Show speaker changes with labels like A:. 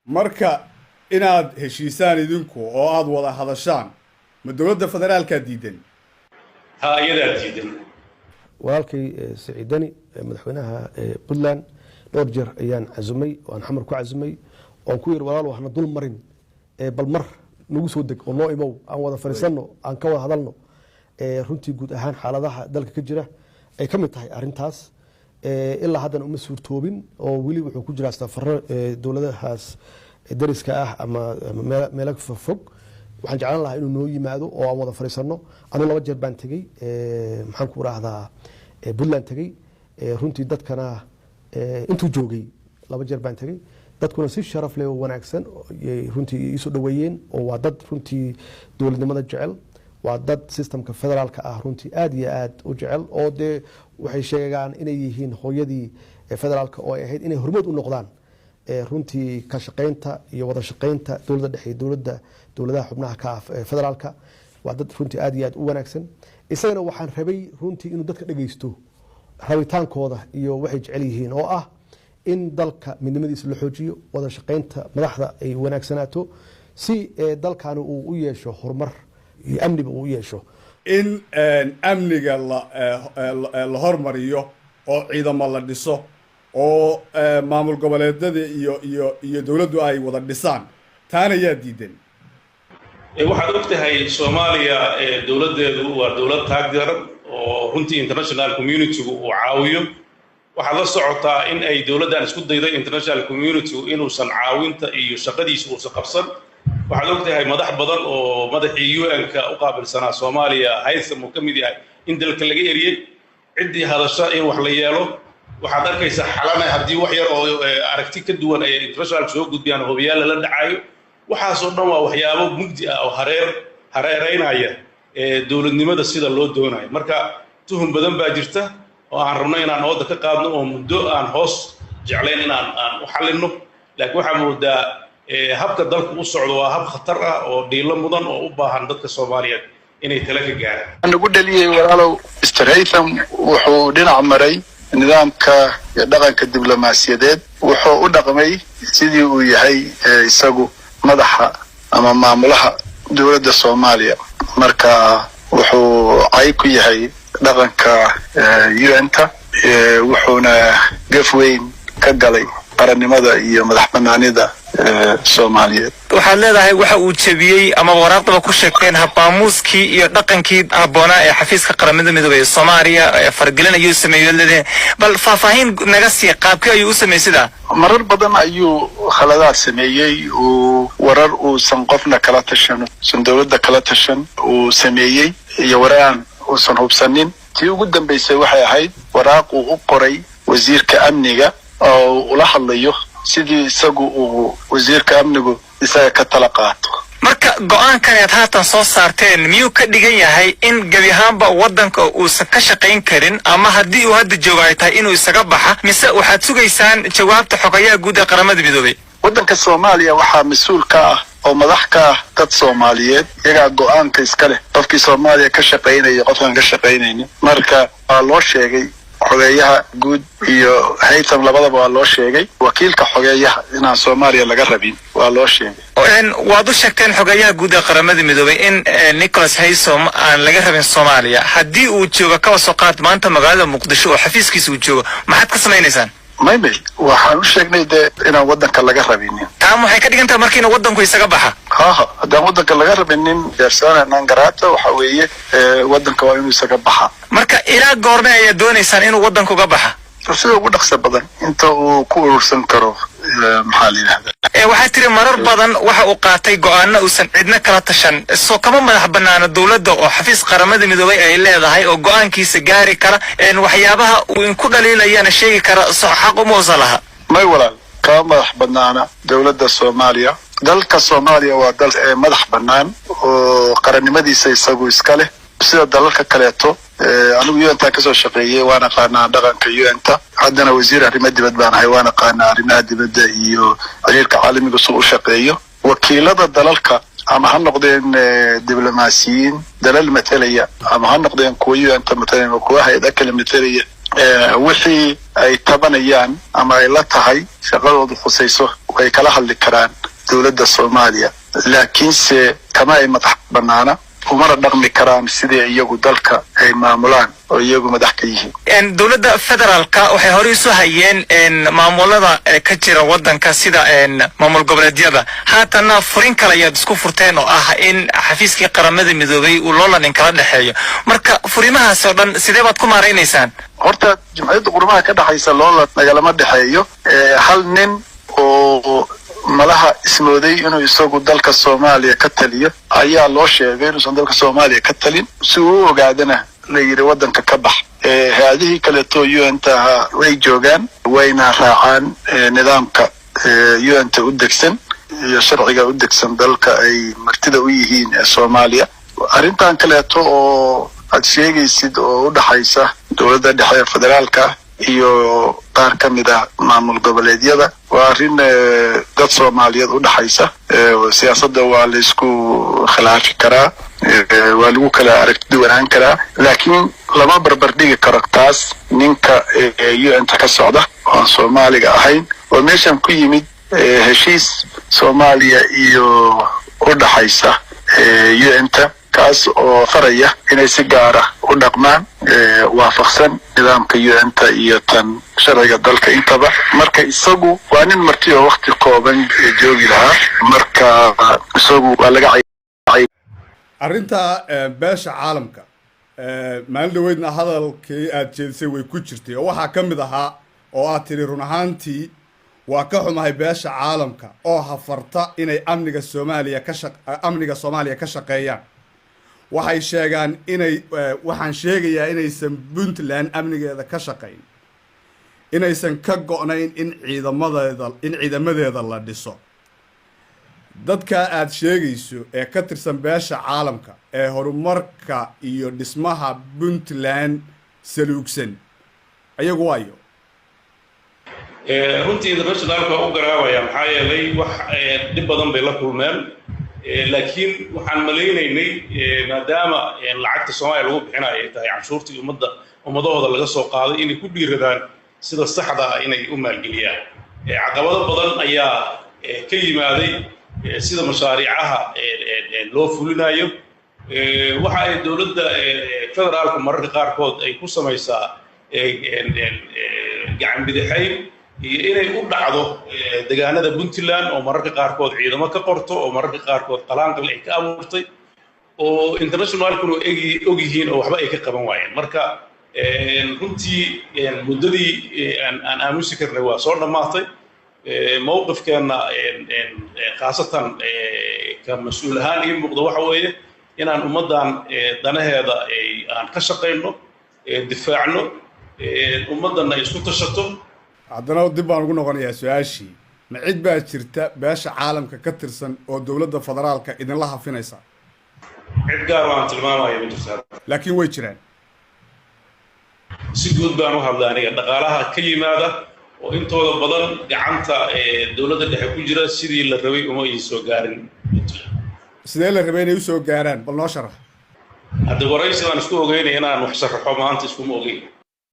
A: marka inaad heshiisaan idinku oo aad wada hadashaan ma dowladda federaalka diidan
B: ها يدا diidan
C: walaalkay Saciidani madaxweynaha Puntland dhowr jeer ayaan cazumay oo aan xamar ku cazumay oo ku yir walaal waxna dul marin bal mar nagu soo deg oo noo imow aan wada fariisano aan ka wada hadalno runtii guud ahaan xaaladaha dalka ka jira ay kamid tahay arintaas ilaa haddana uma suurtoobin oo weli wuxuu ku jiraa safarro dowladahaas dariska ah ama meelo fog waxaan jeclaan lahaa inuu noo yimaado oo aan wada fariisano anu laba jeer baan tagay maxaan ku raahdaa Puntland tagay runtii dadkana intuu joogay laba jeer baan tagay dadkuna si sharaf leh oo wanaagsan runtii isu dhaweeyeen oo waa dad runtii dowladnimada jecel waa dad systemka federaalka ah runtii aad iyo aad u jecel oo de waxay sheegaan inay yihiin hooyadii federaalka oo ay ahayd inay hormood u noqdaan runtii ka shaqeynta iyo wada shaqeynta dowladda dhexe dowladaha xubnaha ka federaalka waa dad runtii aad iyo aad u wanaagsan isagana waxaan rabay runtii inuu dadka dhageysto rabitaankooda iyo waxay jecel yihiin oo ah in dalka midnimadiisa la xoojiyo wada shaqeynta madaxda ay wanaagsanaato si dalkaani uu u yeesho horumar iyo amniga uu u yeesho
A: in amniga la hormariyo oo ciidamo la dhiso oo maamul goboleedyada iyo dowladdu ay wada dhisaan taana yaa diidan
B: waxaad ogtahay Soomaaliya dowladeedu waa dowlad taageeran oo runtii international community-gu uu caawiyo waxaad la socotaa in ay dowladdan isku dayday international community inuusan caawinta iyo shaqadiisa uusan qabsan waxaad ogtahay madax badan oo madaxii UN-ka u qaabilsanaa Soomaaliya hay'ad uu kamid yahay in dalka laga eriyay cidii hadasha in wax la yeelo waxaad arkaysaa xalana haddii wax yar oo aragti ka duwan ay international soo gudbiyaan hubiyaal la dhacayo waxaasoo dhan waa waxyaabo mugdi ah oo hareereynaya dowladnimada sida loo doonayo marka tuhun badan baa jirta oo aan rabno inaan ooda ka qaadno oo muddo aan hoos jeclayn inaan u xalino laakiin waxaa moodaa habka dalku u socdo waa hab khatar ah oo dhiilo mudan oo u baahan dadka Soomaaliyeed inay tala ka gaaraan
D: nagu dhaliyay walaalow Mr. Haytham wuxuu dhinac maray nidaamka dhaqanka diblomaasiyadeed wuxuu u dhaqmay sidii uu yahay isagu madaxa ama maamulaha dowladda Soomaaliya marka wuxuu ay ku yahay dhaqanka UN-ta wuxuuna gafweyn ka galay qarannimada iyo madaxbannaanida Soomaaliyeed
E: waxaad leedahay waxa uu jabiyay ama waraaqdaba ku sheegteen habaamuuskii iyo dhaqankii aboonaa ee xafiiska qaramada midoobay ee Soomaaliya fargelin ayuu sameeyay bal faahfaahin naga sii qaabkii ayuu u sameeyay sida
D: marar badan ayuu khaladaad sameeyay oo warar uu san qofna kala tashan san dowladda kala tashan uu sameeyay iyo waraan uu san hubsanin tii ugu dambeysay waxay ahayd waraaq uu u qoray wasiirka amniga oo ula hadlayo sidii isagu uu wasiirka amnigu isaga ka tala qaato
E: marka go'aankan aad haatan soo saarteen miyuu ka dhigan yahay in gabi ahaanba wadanka uu ka shaqayn karin ama haddii uu hadda joogo ay tahay inuu isaga baxa mise waxaad sugaysaan jawaabta xogayaha guud ee qaramada midoobay
D: wadanka Soomaaliya waxaa mas'uul ka ah oo madax ka ah dad Soomaaliyeed iyaga go'aanka iska leh qofkii Soomaaliya ka shaqaynaya qofkan ka shaqaynaynin marka loo sheegay xogeeyaha guud iyo Haytham labadaba waa loo sheegay wakiilka xogeeyaha inaan Soomaaliya laga rabin waa loo sheegay
E: waad u sheegteen xogeeyaha guud ee qaramada midoobay in Nicholas Haysom aan laga rabin Soomaaliya haddii uu joogo ka soo qaad maanta magaalada Muqdisho oo xafiiskiisa uu joogo maxaad ka sameeynaysan
D: maymay waxaan u sheegnay inaan wadanka laga rabinin
E: taa waxay ka dhigan tahay markiina wadanku isaga baxa
D: haddaan wadanka laga rabinin gaarsaanaan garaata waxa weeye wadanka waa inuu isaga baxa
E: marka ilaa goorma ayaa doonaysaan inuu wadanku uga baxa
D: sida ugu dhaqso badan inta uu ku urursan karo maxaa la yidhahdaa
E: waxaa tiri marar badan waxa uu qaatay go'aano uusan cidna kala tashan soo kama madax bannaana dowladda oo xafiis qaramada midoobay ay leedahay oo go'aankiisa gaari kara waxyaabaha uu inku dhaliilayana sheegi kara xaq uma uusan laha
D: may walaal kama madax bannaana dowladda Soomaaliya dalka Soomaaliya waa dal madax bannaan oo qarannimadiisa isagu iska leh sida dalalka kaleeto anigu UN-ta ka soo shaqeeyay waana qaanaa dhaqanka UN-ta haddana wasiir arrimaha dibadda baan ahay waana qaanaa arrimaha dibadda iyo xiriirka caalamiga soo u shaqeeyo wakiilada dalalka ama ha noqdeen diblomaasiyiin dalal matalaya ama ha noqdeen kuwa UN-ta matalaya kuwa hay'adaha kale matalaya wixii ay tabanayaan ama ay la tahay shaqadoodu khusayso way kala hadli karaan dowladda Soomaaliya laakiinse kama ay madax banaana umana dhaqmi karaan sidii iyagu dalka ay maamulaan oo iyagu madax ka yihiin.
E: Dowladda federaalka waxay hore isu hayeen maamulada ka jira wadanka sida maamul goboleedyada haatana furin kale ayaad isku furteen oo ah in xafiiskii qaramada midoobay uu loolan kala dhaxeeyo marka furimahaas oo dhan sidee baad ku maareynaysaan?
D: Horta jumciyadda qurmaha ka dhaxaysa loolan nagalama dhaxeeyo hal nin oo malaha ismooday inuu isagu dalka Soomaaliya ka taliyo ayaa loo sheegay inuu dalka Soomaaliya ka talin si uu ogaadana la yiri wadanka ka bax haadii kale to UN-ta way joogaan wayna raacaan nidaamka UN-ta u degsan iyo sharciga u degsan dalka ay martida u yihiin Soomaaliya arrintan kale to oo aad sheegaysid oo u dhaxaysa dowladda dhexe federaalka iyo qaar ka mid ah maamul goboleedyada waa arrin dad Soomaaliyeed u dhaxaysa siyaasadda waa la isku khilaafi karaa waa lagu kala aragti duwanaan karaa laakiin lama barbar dhigi karo taas ninka UN-ta ka socda oo Soomaaliga ahayn oo meeshan ku yimid heshiis Soomaaliya iyo u dhaxaysa UN-ta kaas oo faraya inay si gaar ah u dhaqmaan waafaqsan nidaamka UN-ta iyo tan sharciga dalka intaba marka isagu waa nin marti oo waqti kooban joogi lahaa marka isagu waa laga
A: arrinta beesha caalamka maalin dhaweydna hadalkii aad jeedisay way ku jirtay oo waxaa ka mid ahaa oo aad tiri run ahaantii waa ka xumahay beesha caalamka oo hafarta inay amniga Soomaaliya ka shaqeeyaan waxay sheegaan inay waxaan sheegayaa inaysan Puntland amnigeeda ka shaqeyn inaysan ka go'nayn in ciidamadeeda la dhiso dadka aad sheegayso ee ka tirsan beesha caalamka ee horumarka iyo dhismaha Puntland saluugsan ayagu waayo
B: runtii internationalka u garaabaya maxaa yeelay wax dib badan bay la kulmeen laakiin waxaan maleynaynay maadaama lacagta Soomaaliya lagu bixinayo ay tahay canshuurtii ummadahooda laga soo qaaday inay ku dhiiradaan sida saxda ah inay u maalgeliyaan caqabado badan ayaa ka yimaaday sida mashaariicaha loo fulinayo waxa ay dowladda federaalka mararka qaarkood ay ku samaysaa gacan bidixayn iyo inay u dhacdo deegaanada Puntland oo mararka qaarkood ciidamo ka qorto oo mararka qaarkood qalaanqal ay ka abuurtay oo internationalkuna og yihiin oo waxba ay ka qaban waayeen marka runtii muddadii aan aamusi karnay waa soo dhammaatay mowqifkeena khaasatan ka mas'uul ahaan ii muuqda waxa weeye inaan ummadan danaheeda aan ka shaqeyno difaacno ummadana isku tashato
A: haddana dib baan ugu noqonayaa su-aashii ma cid baa jirta beesha caalamka ka tirsan oo dowladda federaalka idinla hafinaysa
B: cid gaar aan tilmaamayo ma jirto
A: laakiin way jiraan
B: si guud baan u hadlaa aniga dhaqaalaha ka yimaada oo intooda badan gacanta dowladda dhexe ku jira sidii la rabay uma ay soo gaarin
A: sidee la rabay inay u soo gaaraan bal noo sharax
B: hadda waraysi baan isku ogeynay inaan wax sharaxo maanta iskuma ogeyn